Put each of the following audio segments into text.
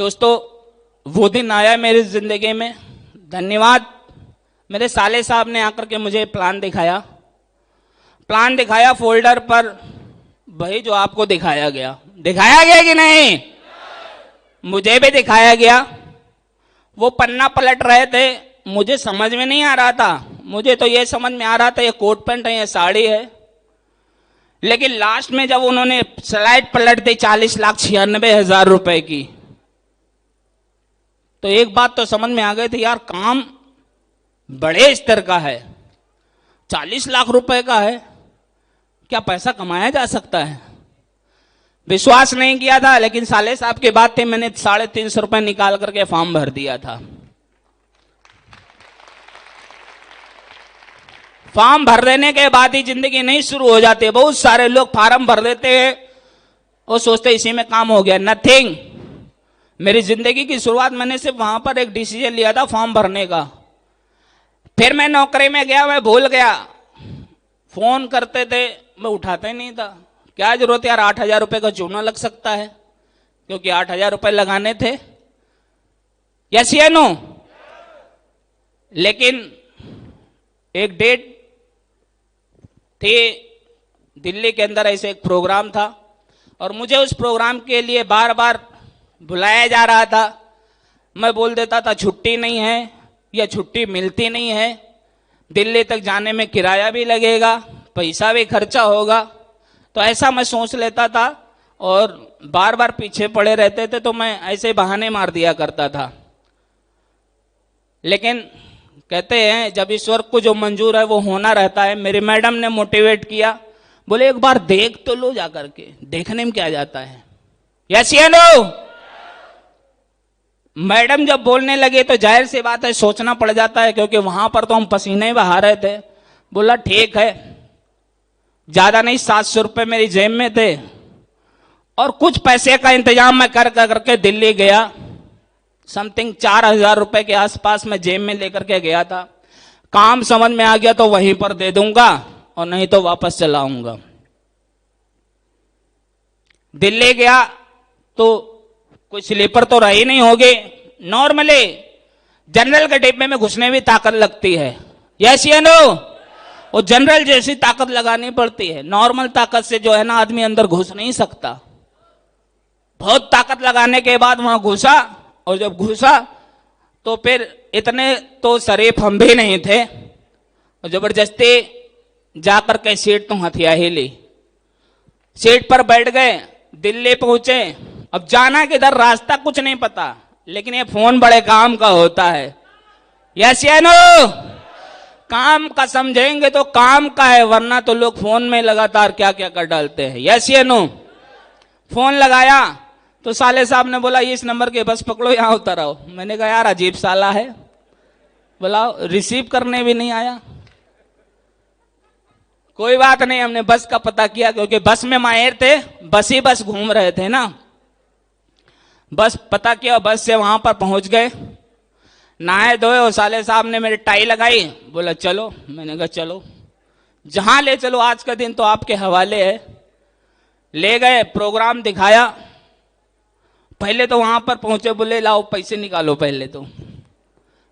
दोस्तों, वो दिन आया मेरी जिंदगी में। धन्यवाद, मेरे साले साहब ने आकर के मुझे प्लान दिखाया फोल्डर पर, वही जो आपको दिखाया गया कि नहीं? मुझे भी दिखाया गया। वो पन्ना पलट रहे थे, मुझे समझ में नहीं आ रहा था। मुझे तो ये समझ में आ रहा था ये कोट पैंट है, ये साड़ी है। लेकिन लास्ट में जब उन्होंने स्लाइड पलट दी 40,96,000 रुपए की, तो एक बात तो समझ में आ गई थी, यार काम बड़े स्तर का है। 40 लाख रुपए का है, क्या पैसा कमाया जा सकता है? विश्वास नहीं किया था, लेकिन साले साहब की बात थी, मैंने 350 रुपए निकाल करके फॉर्म भर दिया था। फॉर्म भर देने के बाद ही जिंदगी नहीं शुरू हो जाती। बहुत सारे लोग फार्म भर देते हैं और सोचते इसी में काम हो गया। नथिंग। मेरी जिंदगी की शुरुआत मैंने सिर्फ वहां पर एक डिसीजन लिया था, फॉर्म भरने का। फिर मैं नौकरी में गया, मैं भूल गया। फोन करते थे, मैं उठाता ही नहीं था। क्या जरूरत यार, 8,000 रुपए का चूना लग सकता है, क्योंकि 8,000 रुपए लगाने थे। यस या नो? लेकिन एक डेट थी, दिल्ली के अंदर ऐसे एक प्रोग्राम था और मुझे उस प्रोग्राम के लिए बार बार बुलाया जा रहा था। मैं बोल देता था छुट्टी नहीं है या छुट्टी मिलती नहीं है, दिल्ली तक जाने में किराया भी लगेगा, पैसा भी खर्चा होगा। तो ऐसा मैं सोच लेता था और बार बार पीछे पड़े रहते थे, तो मैं ऐसे बहाने मार दिया करता था। लेकिन कहते हैं जब ईश्वर को जो मंजूर है वो होना रहता है। मेरी मैडम ने मोटिवेट किया, बोले एक बार देख तो लो, जाकर के देखने में क्या जाता है। यस या नो? मैडम जब बोलने लगे तो जाहिर सी बात है सोचना पड़ जाता है, क्योंकि वहां पर तो हम पसीने बहा रहे थे। बोला ठीक है, ज्यादा नहीं 700 रुपए मेरी जेब में थे और कुछ पैसे का इंतजाम मैं करके दिल्ली गया। समथिंग 4,000 रुपए के आसपास मैं जेब में लेकर के गया था। काम समझ में आ गया तो वहीं पर दे दूंगा और नहीं तो वापस चला आऊंगा। दिल्ली गया तो कोई स्लीपर तो रही नहीं होगी। नॉर्मली जनरल के डिब्बे में घुसने भी ताकत लगती है। यस या नो? वो जनरल जैसी ताकत लगानी पड़ती है। नॉर्मल ताकत से जो है ना आदमी अंदर घुस नहीं सकता। बहुत ताकत लगाने के बाद वहां घुसा, और जब घुसा तो फिर इतने तो शरीफ हम भी नहीं थे, और जबरदस्ती जाकर के सीट तो हथिया ही ली। सीट पर बैठ गए, दिल्ली पहुंचे। अब जाना किधर, रास्ता कुछ नहीं पता, लेकिन ये फोन बड़े काम का होता है। यस या नो? काम का समझेंगे तो काम का है, वरना तो लोग फोन में लगातार क्या क्या कर डालते हैं। यस या नो? फोन लगाया तो साले साहब ने बोला इस नंबर के बस पकड़ो, यहां उतर आओ। मैंने कहा यार अजीब साला है, बोला रिसीव करने भी नहीं आया। कोई बात नहीं, हमने बस का पता किया, क्योंकि बस में माहिर थे, बस ही बस घूम रहे थे ना। बस पता किया, बस से वहां पर पहुंच गए, नहाए धोए और साले साहब ने मेरी टाई लगाई, बोला चलो। मैंने कहा चलो, जहां ले चलो, आज का दिन तो आपके हवाले है। ले गए, प्रोग्राम दिखाया। पहले तो वहां पर पहुंचे, बोले लाओ पैसे निकालो पहले तो।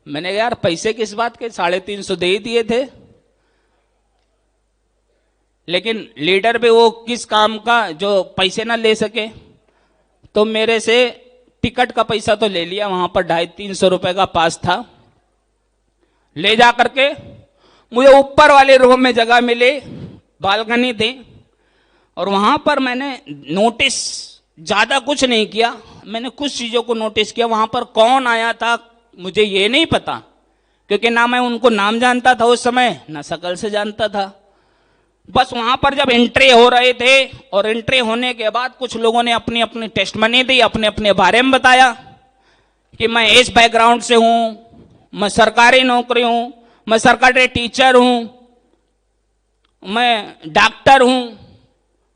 मैंने कहा यार पैसे किस बात के, 350 दे ही दिए थे। लेकिन लीडर भी वो किस काम का जो पैसे ना ले सके, तो मेरे से टिकट का पैसा तो ले लिया। वहां पर 250-300 रुपए का पास था। ले जा करके मुझे ऊपर वाले रूम में जगह मिली, बालकनी थी, और वहां पर मैंने नोटिस, ज्यादा कुछ नहीं किया, मैंने कुछ चीजों को नोटिस किया। वहां पर कौन आया था मुझे ये नहीं पता, क्योंकि ना मैं उनको नाम जानता था उस समय, ना शकल से जानता था। बस वहां पर जब एंट्री हो रहे थे, और एंट्री होने के बाद कुछ लोगों ने अपनी अपनी टेस्टमनी दी, अपने अपने बारे में बताया कि मैं इस बैकग्राउंड से हूं, मैं सरकारी नौकरी हूं, मैं सरकारी टीचर हूं, मैं डॉक्टर हूं।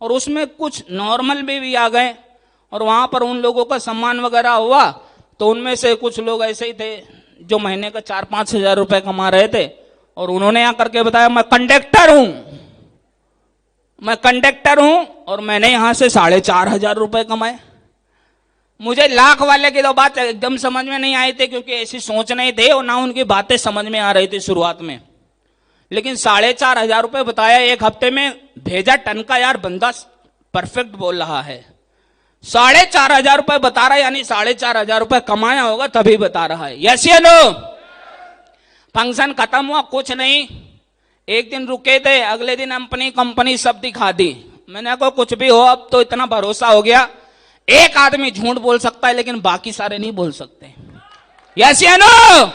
और उसमें कुछ नॉर्मल भी आ गए, और वहां पर उन लोगों का सम्मान वगैरह हुआ। तो उनमें से कुछ लोग ऐसे ही थे जो महीने का 4-5 हजार रुपए कमा रहे थे, और उन्होंने आकर के बताया मैं कंडक्टर हूं, और मैंने यहां से 4,500 रुपए कमाए। मुझे लाख वाले की तो बात एकदम समझ में नहीं आई थी, क्योंकि ऐसी सोच नहीं थे और ना उनकी बातें समझ में आ रही थी शुरुआत में। लेकिन 4,500 रुपये बताया एक हफ्ते में, भेजा टन का, यार बंदा परफेक्ट बोल रहा है। 4,500 रुपये बता रहा है, यानी 4,500 रुपये कमाया होगा तभी बता रहा है। यस या नो? फंक्शन खत्म हुआ, कुछ नहीं, एक दिन रुके थे, अगले दिन अपनी कंपनी सब दिखा दी। मैंने कहा कुछ भी हो, अब तो इतना भरोसा हो गया, एक आदमी झूठ बोल सकता है लेकिन बाकी सारे नहीं बोल सकते। यस या नो?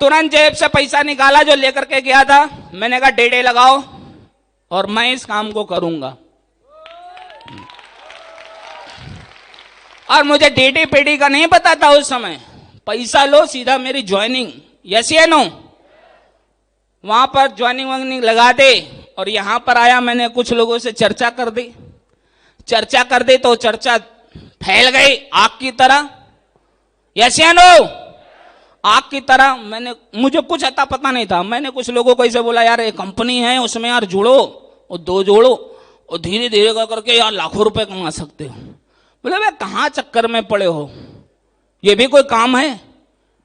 तुरंत जेब से पैसा निकाला जो लेकर के गया था। मैंने कहा डेढ़े लगाओ और मैं इस काम को करूंगा। और मुझे डेढ़े पेढ़ी का नहीं पता था उस समय। पैसा लो, सीधा मेरी ज्वाइनिंग। यस या नो? वहां पर ज्वाइनिंग वाइनिंग लगा दे और यहां पर आया, मैंने कुछ लोगों से चर्चा कर दी तो चर्चा फैल गई आग की तरह। यस या नो? आग की तरह। मुझे कुछ अता पता नहीं था। मैंने कुछ लोगों को ऐसे बोला, यार एक कंपनी है, उसमें यार जुड़ो और 2 जोड़ो और धीरे धीरे करके यार लाखों रुपए कमा सकते हो। बोले भाई कहाँ चक्कर में पड़े हो, ये भी कोई काम है?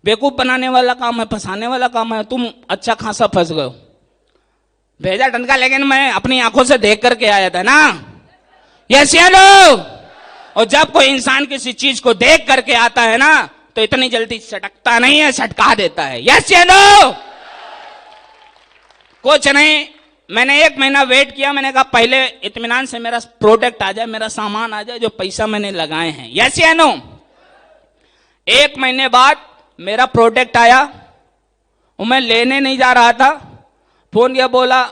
बेवकूफ बनाने वाला काम है, फंसाने वाला काम है। तुम अच्छा खासा फंस गए हो। भेजा टनका, लेकिन मैं अपनी आंखों से देख करके आया था ना। यस या नो? और जब कोई इंसान किसी चीज को देख करके आता है ना, तो इतनी जल्दी सटकता नहीं है, सटका देता है। यस या नो? कुछ नहीं, मैंने 1 महीना वेट किया। मैंने कहा पहले इत्मीनान से मेरा प्रोडक्ट आ जाए, मेरा सामान आ जाए, जो पैसा मैंने लगाए हैं। यस या नो? 1 महीने बाद मेरा प्रोडक्ट आया और मैं लेने नहीं जा रहा था। फोन किया, बोला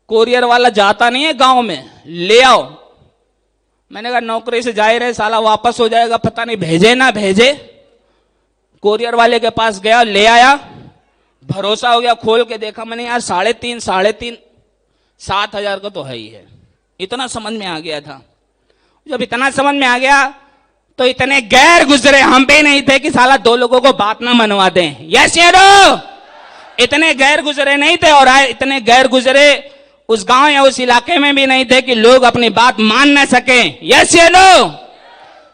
कोरियर वाला जाता नहीं है गांव में, ले आओ। मैंने कहा नौकरी से जा ही रहे, साला वापस हो जाएगा, पता नहीं भेजे ना भेजे। कोरियर वाले के पास गया, ले आया, भरोसा हो गया। खोल के देखा मैंने, यार 3.5 7,000 का तो है ही है। इतना समझ में आ गया था। जब इतना समझ में आ गया तो इतने गैर गुजरे हम भी नहीं थे कि साला 2 लोगों को बात ना मनवा दें। यस या नो? इतने गैर गुजरे नहीं थे। और इतने गैर गुजरे उस गांव या उस इलाके में भी नहीं थे कि लोग अपनी बात मान ना सके। यस या नो?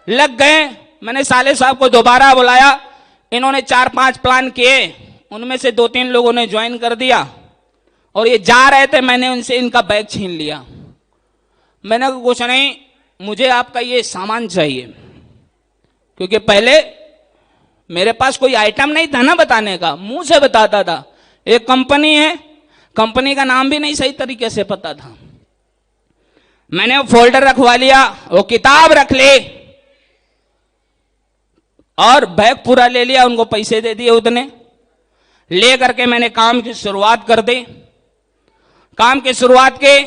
लग गए। मैंने साले साहब को दोबारा बुलाया, इन्होंने 4-5 प्लान किए, उनमें से 2-3 लोगों ने ज्वाइन कर दिया और ये जा रहे थे। मैंने उनसे इनका बैग छीन लिया। मैंने कहा कुछ नहीं, मुझे आपका ये सामान चाहिए, क्योंकि पहले मेरे पास कोई आइटम नहीं था ना बताने का, मुंह से बताता था। एक कंपनी है, कंपनी का नाम भी नहीं सही तरीके से पता था। मैंने वो फोल्डर रखवा लिया, वो किताब रख ली और बैग पूरा ले लिया। उनको पैसे दे दिए उतने। ले करके मैंने काम की शुरुआत कर दी। काम की शुरुआत के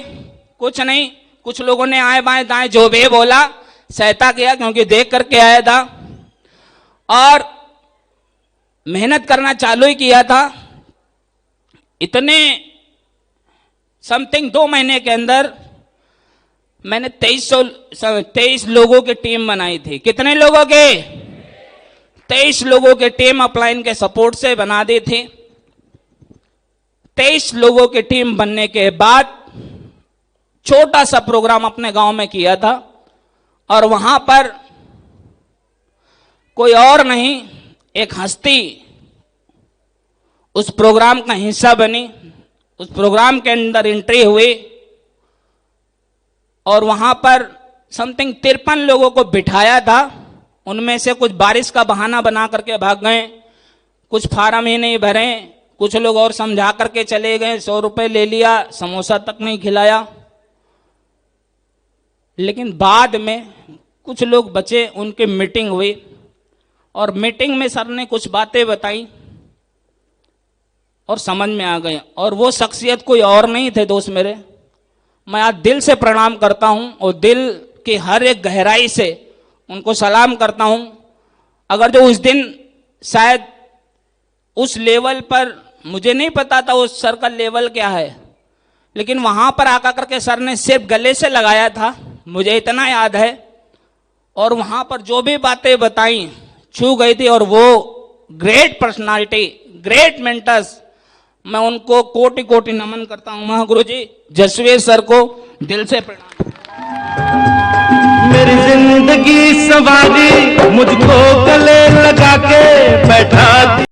कुछ नहीं, कुछ लोगों ने आए बाएं दाएं जो भी बोला सहता किया, क्योंकि देख करके आया था और मेहनत करना चालू ही किया था। इतने समथिंग 2 महीने के अंदर मैंने 23 लोगों की टीम बनाई थी। कितने लोगों के? 23 लोगों की टीम अपलाइन के सपोर्ट से बना दी थी। 23 लोगों की टीम बनने के बाद छोटा सा प्रोग्राम अपने गांव में किया था और वहां पर कोई और नहीं, एक हस्ती उस प्रोग्राम का हिस्सा बनी। उस प्रोग्राम के अंदर एंट्री हुई और वहां पर समथिंग 53 लोगों को बिठाया था। उनमें से कुछ बारिश का बहाना बना करके भाग गए, कुछ फार्म ही नहीं भरे, कुछ लोग और समझा करके चले गए, 100 रुपए ले लिया, समोसा तक नहीं खिलाया। लेकिन बाद में कुछ लोग बचे, उनकी मीटिंग हुई और मीटिंग में सर ने कुछ बातें बताई और समझ में आ गए। और वो शख्सियत कोई और नहीं थे दोस्त मेरे। मैं आज दिल से प्रणाम करता हूं और दिल की हर एक गहराई से उनको सलाम करता हूं। अगर जो उस दिन शायद उस लेवल पर, मुझे नहीं पता था उस सर का लेवल क्या है, लेकिन वहां पर आकर करके सर ने सिर्फ गले से लगाया था, मुझे इतना याद है। और वहां पर जो भी बातें बताई छू गई थी। और वो ग्रेट पर्सनालिटी, ग्रेट मेंटर्स, मैं उनको कोटि कोटि नमन करता हूं। महागुरु जी जसवीर सर को दिल से प्रणाम। मेरी जिंदगी सवारी मुझ